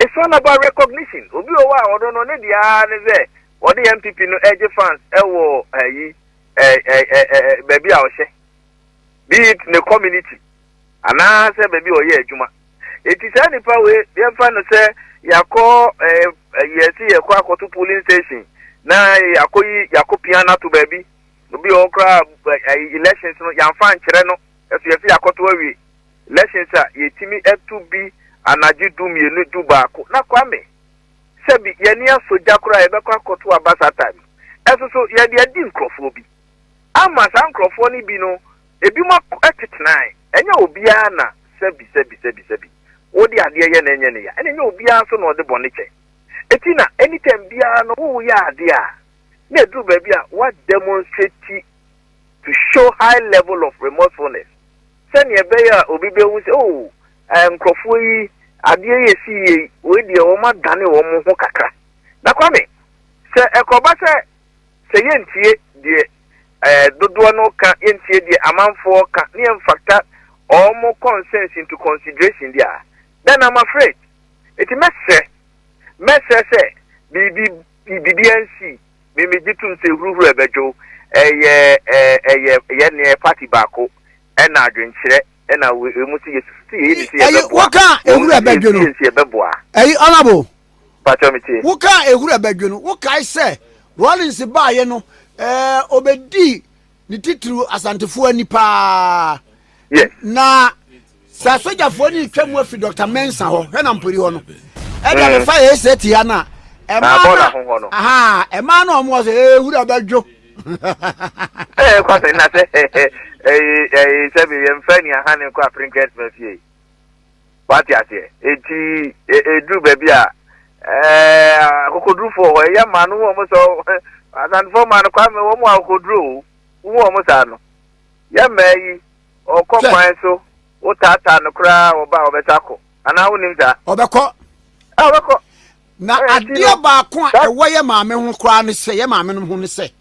It's all about recognition. Obi owa odo no ne dia ne ze odi MPP no edge fans ewo baby a ohye be it in the community ana se baby oye adwuma it is any power we fan no say yakọ yesi yakọ akoto polling station na yakọ na to baby obi okra elections no yamfa nkyere no eso yesi yakoto awie elections a yetimi etu bi anaji dum yenu du baako na kwame sebi yeni asoja kura ebekọ akoto abasa time eso so ye de adi nkrofo bi ama sa nkrofo ni bi no ebi ma etetnai enya obia na sebi odi ade ye na enye ne ya enya obia so na ode boniche etina anytime bia no wo ya ade a na edu ba bia what demonstrate to show high level of remorsefulness send ye be ya obi be hu say oh nkrofo yi adeɛ yɛ si yɛ we deɛ wɔn adane wɔn ho kakra na kwame sɛ ɛkɔba sɛ yɛntie deɛ dodoɔ no ka yɛntie deɛ amanfoɔ ka ne yɛmfakta all consents into consideration there. Then I'm afraid it mess say BBNC me jitum se huru ebejo near party bako and na adwenkyerɛ na we mu se yesusi ebe woka ehuru ebejo no honorable patomiti woka ehuru ebejo no woka say Rollins ba ye no obedi ni titru asantefo ani pa. Yes. Na sa sojafo ni twam afi Dr. Mensa ho hwe na mpori ho no e da fa ye seti ya na e ma na omo so ehuru abadwo kwase na se se bi yemfa ni aha ne kwa prinket mafie party ase eti edru ba bi a akokodru fo ho ya ma no omo so asan fo ma no kwa me wo mo akokodru wo mo sa no ya mai o kwan so o tata no kra oba obetako ana wonim da obekọ na adia ba ko a ewo ye maame ho kra ne se ye maame no ho ne se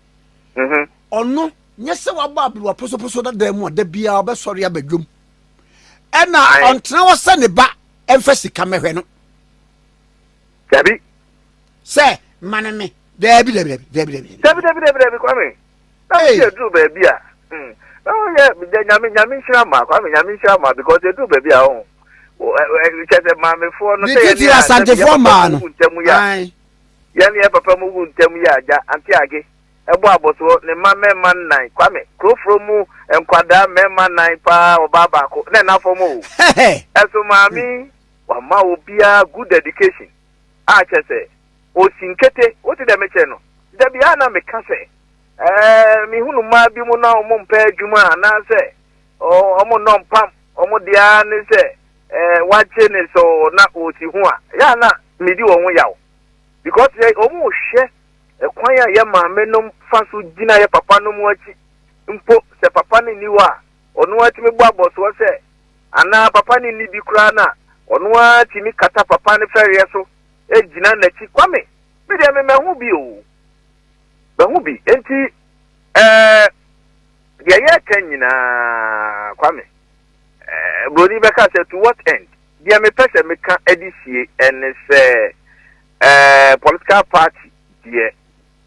ono nye se waba ablu aposoposo da mu da bia obesori abadwom ena ontena wo se ne ba emfa sika mehwe no dabi se maneme dabi kwame na ye do ba bia oh yeah, nyame shama kwame nyame shama because they do baby ahun chete mame for no say ya asante for ma no ya ne papa mu gu ntem ya aja anti age ebo aboso ne mame man nan kwame krofro mu enkwada mema nan pa obaba ko na for mu eso mami wa ma obia good education a chese o sinkete o ti de meche no da bia na me ka se mi hunu ma bi mu na omo mpa adwuma na se omo no mpam omo dia ne se wache ne so na oti hu a ya na mi di won yawo because omo hwe kwan ya ye ma menom fa so gina ye papa no mu achi mpo se papa ne niwa onu ati me gbo aboso se ana papa ne ni bi kura na onu ati mi kata papa ne fere so gina na chi kwame me de me hu bi o bahubi enti ya kanyina kwame broni beka say to what end dia me pese me ka edisie and say political party there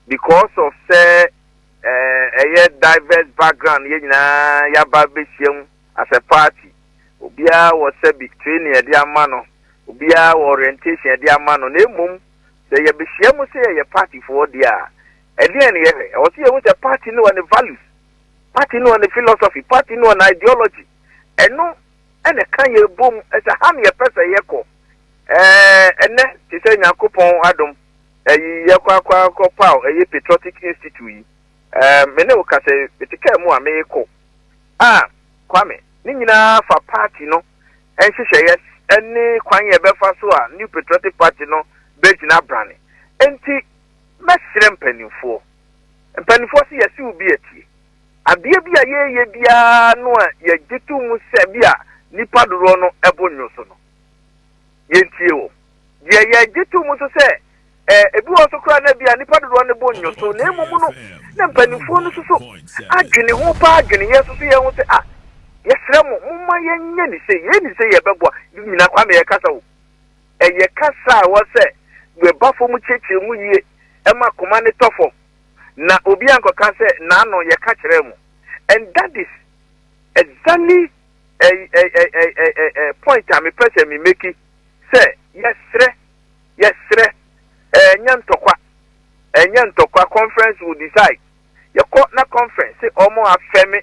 because of say a diverse background ye nyina ya ba behiem as a party obia was say big training e dia mano obia orientation e dia mano na emum say ye behiem say ye party for dia again, I was here with a party no and the values, party no and the philosophy, party no and ideology. And no, and a kind of boom as a hand your person yako. And then to say Yakupon Adam, a Yakwa Pow, a Patriotic Institute. Menoko say, it's a care Meiko. Kwame, Nina for party no, and she says, yes, any Kwanya Befasua, new Patriotic Party no, Bejina Brani. And mesrem penifo si yesi ubi eti adie bia ye bia no a ye gitu mu se bia nipa doro no ebonyo so no ye ntie o ye gitu mu so se ebi wo so kra na bia nipa doro no bonyo so na emu no na penifo no so adwene ho pa adwene ye so ye ho se yesrem mumma ye nya ni se ye beboa nyina kwa me ye kasa o ye kasa wo se we bafo mu cheche mu yie Emma command tofo na obi anko ka se na no ye ka kire mu and that is exactly a point am person me make say yesre nyantokwa conference will decide ye court na conference say omo affirm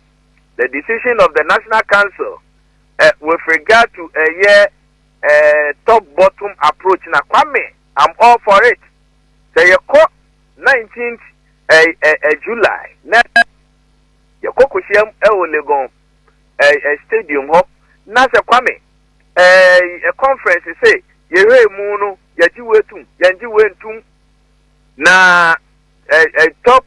the decision of the National Council with regard to a top bottom approach na kwame I'm all for it. Say you call 19th July. Na you call Kusham Legon stadium hop. Na se kwame a conference say you hear muno yaji na a top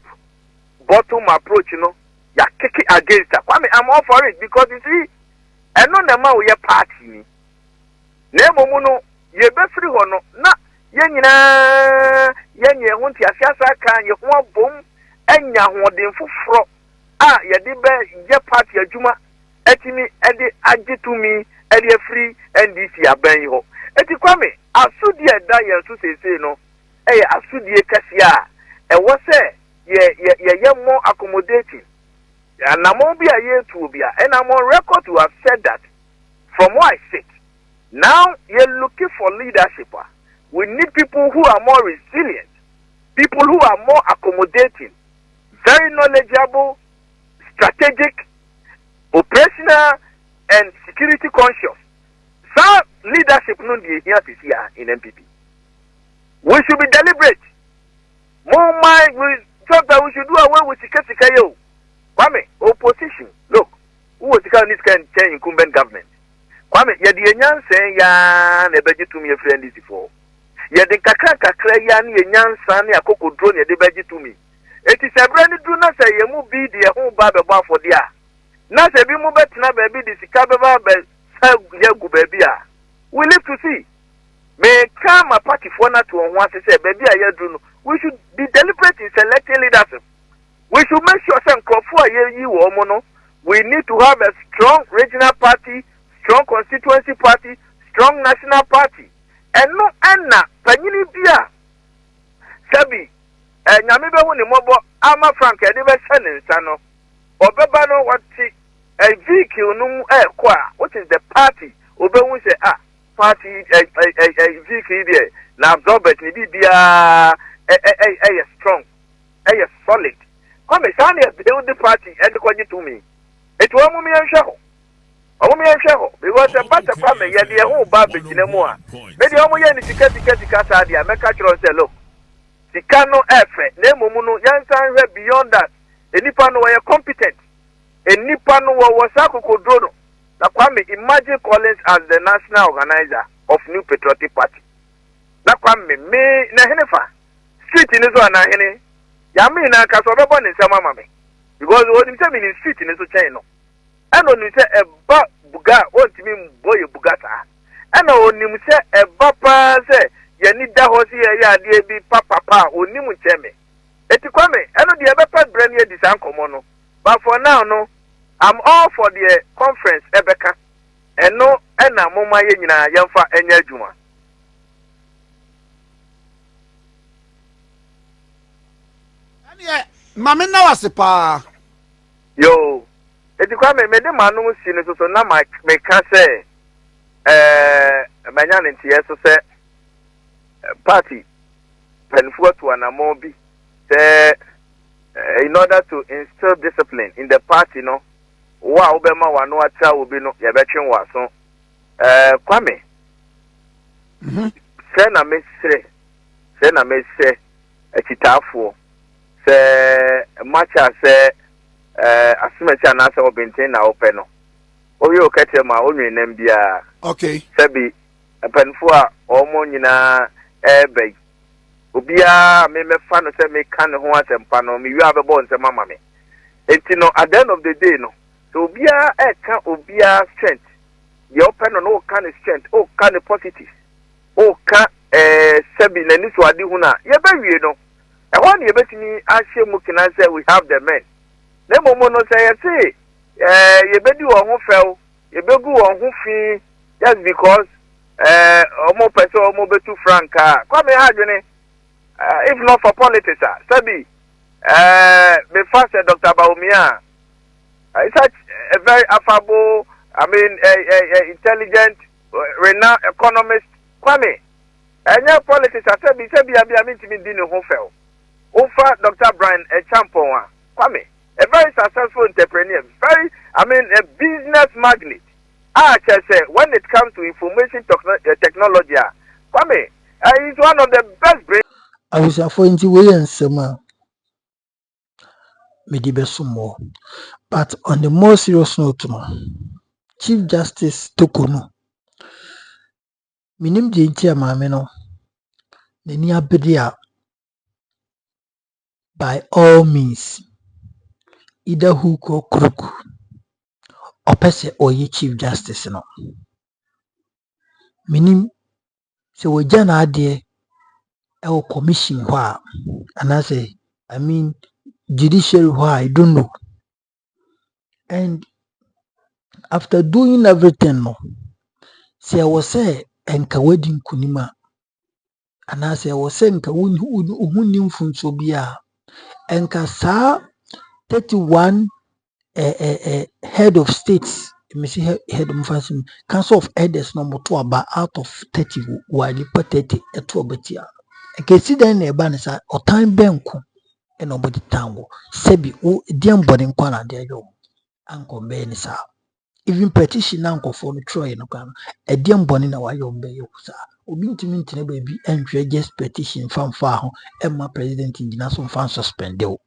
bottom approach no ya kick against her. Kwame I'm all for it because you see I know the man we party ni. Na muno ye be free ho no na ye nyina ye nye ho nti asiasa kan ye ho bom enya hoden foforo a ye de be ye party adwuma etimi ede agitumi ede free NDC aban ho eti kwame asudie da ye so sese no eye asudie kase a e wo se ye more accommodating and I'm on be a year to be and I'm on record to have said that from where I sit. Now you're looking for leadership. We need people who are more resilient, people who are more accommodating, very knowledgeable, strategic, operational, and security conscious. Some leadership no be here to see in MPP. We should be deliberate. More mind we thought that we should do away with Sikasikayo. Kwame, opposition, look, who was the kind of incumbent government? Kwame, ya di enyan sen ya nebeji to me a friend is before. Ya de kakra ya ni enyan san ya koko drone ya debeji to me. It is a brand new na say ye mu bi de ho ba be ba for dia. Na say bi mu betina baby di sika be ba be sa ya gu baby a. We live to see. May come a party for na to on one say baby a ya do no. We should be deliberate in selecting leadership. We should make sure some we need to have a strong regional party, strong constituency party, strong national party. And no anna panini bia. Sabi nyamibe woni mobo ama frank e de be sene nsano. Obeba no wati a vehicle no kwa which is the party. Obewu say party vehicle there na absorb it ni bia strong, solid. Come on, build the party and the to me. It won't me and show. Because the matter from me, the whole baby in a more. Maybe almost any Casa, make a say, look. The cano effort, Nemuno, young beyond that. A Nippon were competent. A Nippon was Saku Drono. The Kwame imagine Collins as the national organizer of New Patriotic Party. The Kwame me Nahenefa. Street in his one, Nahene. Yami na kasobe ni sama mame because what him say in street in so chain no and on him say e ba buga want me boy bugata and on him say e ba pa say ye ni da ho say ya de bi papa onim cheme eti kwame eno de e be pa brand ye disan komo no but for now no I'm all for the conference ebeka eno na moma ye nyina yemfa enya adwuma. Mame na wase pa. Yo, eti kwa me de manu si ne so na me ka se manya ne tie so se party penfuo to anamo bi se in order to instill discipline in the party no wa obema wa no acha obi no ye betwen wa so kwame se na me se ekitafo se macha se asimecha na se obintin na open no oye okete ma onwinem bia okay sebi penfo a omo nyina ebe obia me fa no se me kan ho asempa no me wi abebo nse mama me enti no at the end of the day no so obia ka obia strength the open no kan strength o kan positive o ka sebi na ni so ade hu na ye ba wie no e ho na ye betini ahye mu kina say we have the men na momo no say say ye bedi wo ho fel ye begu wo ho fi just because omo person omo betu franka kwa me hadwene if not for politics sabi me first Dr. Baumia is such a very affable, I mean intelligent renowned economist kwame enya politics sabi I mean to me di no ho fel over Dr. Brian Champon kwame a very successful entrepreneur, very, I mean, a business magnate. I say, when it comes to information technology, Kwame, he's one of the best brains. I was appointed William Sema, Medibesumo. But on the more serious note, Chief Justice Torkonoo, Minim Jintia Mameno, Nenia Bedia, by all means, either hook or crook, or pese or ye Chief Justice no. Minim So we jana ade our commission wha and I say I mean judicial why I don't know. And after doing everything no, say I was say enka wedding kunima and I say I was saying nka wuni mfunso bia enka saa 31 head of states head of fashion council of elders number 2 about out of 30 why the 30 eto betia enka si dan na eba ne sa otan benko e nobody tango sebi o diam body nkwa na de yo anko be ni sa even petition na nkofo no troy no kan e diam body na wa yo be yo sa obi ntimi ntine ba bi entwe just petition famfa ho e ma president ngina so fan suspend o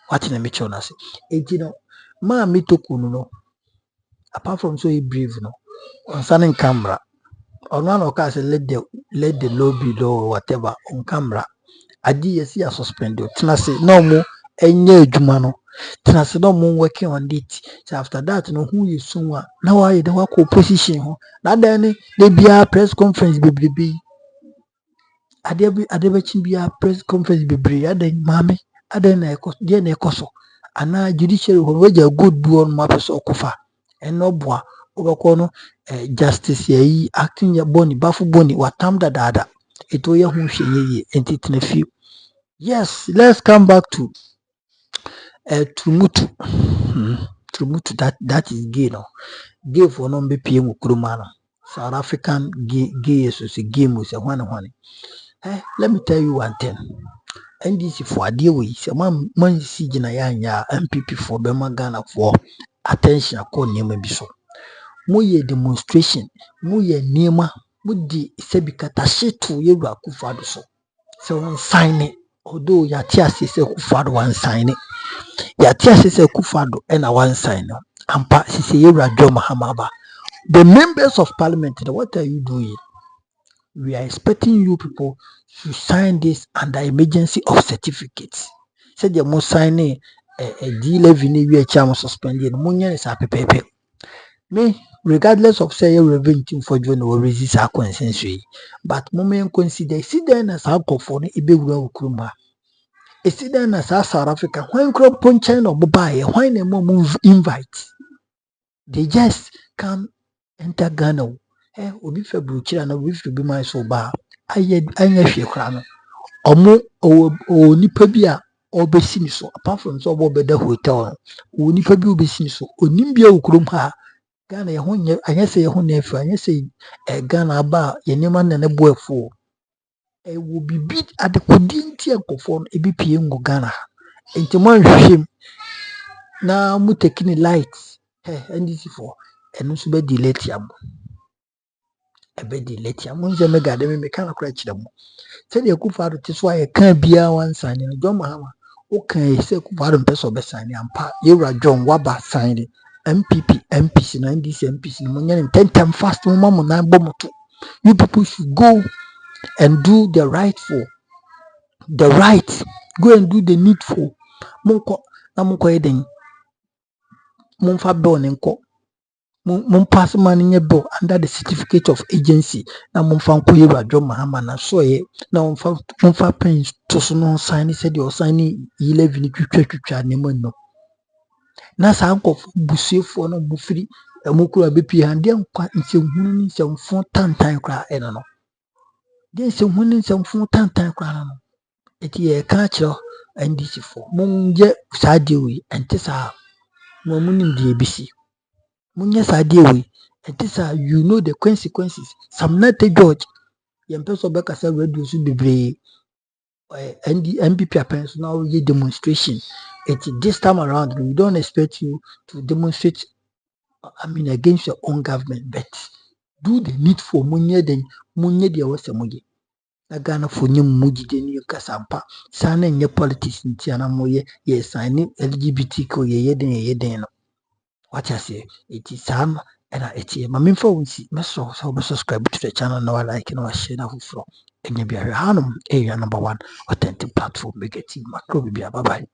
what na me chona say ejino ma me tokunu no apart from so he brave no on standing camera on one occasion let the law be law or whatever on camera adi yesi a suspend o tina say no mo enye adwuma no tina say no mo working on it so after that no who you so na why the work opposition ho na then they be a press conference bebrebe adebechi bia press conference bebrebe adan mame adan na ekoso ana judicial ho waja good buon ma person okofa eno boa obeko no justice yi acting ya boni bafu boni watam dada eto ye hu hwenye entity few. Yes, let's come back to Trumutu. Trumutu that is gay no. Gay for no be pie mukurumana. South African gay so say game we say one. Let me tell you one thing. NDC for ade we say man si gina ya MPP for Bema Ghana for attention akọ niema bi so. Mo ye demonstration, mo ye niema, mo di sebikata shetu ye ru akufado so. So on sign it. Although Yatiasi say Kufado one sign it, Yatiasi say Kufado and a one sign. And Sisi Rajo Mahamaba. The members of parliament, what are you doing? We are expecting you people to sign this under emergency of certificates. Said you must sign a deal every year, charm suspended. Munya is happy paper. Me, regardless of say revenue for you no resist our consensus, but moment consider see then as alcohol for the Ibe Kuruma. Esi then na South Africa when crop punching or buy when they move invite they just come enter Ghana obi February chira na we fit be my so ba anya hwe kra no omo o nipa bi a obesi ni so apart from so obo beda hotel o nipa bi obesi ni so onim bia okurum ha Ghana ye ho nye anya se ye ho na afi anya se Ghana ba ye nema na ne boafo will be beat at the Kudinti and conform a BPM Ghana. Into my shame now, mu taking lights, and this for and also be delayed yam. A bed delayed yam, Munza mega, they may kind of cratch them. Tell your good father, this why I can't be a one sign in John Mahama. Okay, say Kufarum Peso be signing and part, you're a John Waba signing. MPP, MPC, 90 MPC, Munyan, 10 times fast, Mamma, 9 bomb. You people should go and do the rightful. The right, go and do the needful. Munko na munko eden. Munfa bill nenko. Mun pass man in your bill under the certificate of agency. Na munfa nko ye Rajo Mahama na so ye. Na munfa pen to so no sign said your signing 11 twitwa nemo no. Na sa nko busuefo no bufiri emukuru abepi hande nkwa nsehunu ni nsehunu tantan kra eno no. De nsehunu ni nsehunu tantan kra no. Eti ye ka kiro NDC for munje sadie we ente sa mo munim die bisi munye sadie we ente sa you know the consequences some not George ye mpeso beka sa radio so bebre MPP appearance now ye demonstration eti this time around we don't expect you to demonstrate against your own government but do the needful munye de wose munye na Ghana for nyem mujide ni kasampa sana nye politics ntiana moye ye sign LGBTQ ye den no what I say it is sam and it ma memfa wonsi meso so subscribe to the channel no like no share na fufro enye bia hanum area number 1 authentic platform begeting macro bia bye bye.